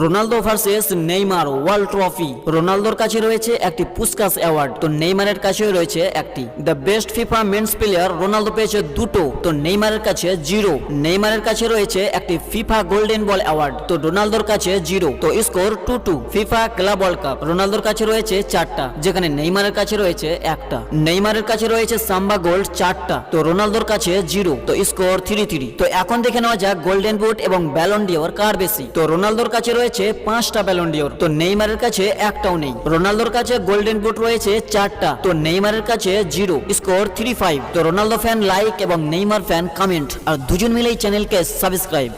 Ronaldo versus Neymar world trophy. রোনালদোর কাছে রয়েছে একটি পুস্কাস অ্যাওয়ার্ড, তো নেইমারের কাছেও রয়েছে একটি। The best FIFA men's player Ronaldo পেয়েছে দুটো, তো নেইমারের কাছে জিরো। নেইমারের কাছে রয়েছে একটি ফিফা গোল্ডেন বল অ্যাওয়ার্ড, তো রোনালদোর কাছে জিরো, তো score 2-2। FIFA club world cup রোনালদোর কাছে রয়েছে 4টা, যেখানে নেইমারের কাছে রয়েছে একটা। নেইমারের কাছে রয়েছে সাম্বা গোল্ড 4টা, তো রোনালদোর কাছে জিরো, তো স্কোর 3-3। তো এখন দেখে নেওয়া যাক গোল্ডেন বুট এবং ব্যালন ডিওর কার বেশি। তো রোনালদোর কাছে রয়েছে 5টা ব্যালন ডিওর, তো নেইমারের কাছে একটাও নেই। রোনালদোর কাছে গোল্ডেন বুট রয়েছে 4টা, তো নেইমারের কাছে জিরো, স্কোর 3-5। তো রোনালদো ফ্যান লাইক এবং নেইমার ফ্যান কমেন্ট, আর দুজন মিলেই চ্যানেলকে সাবস্ক্রাইব।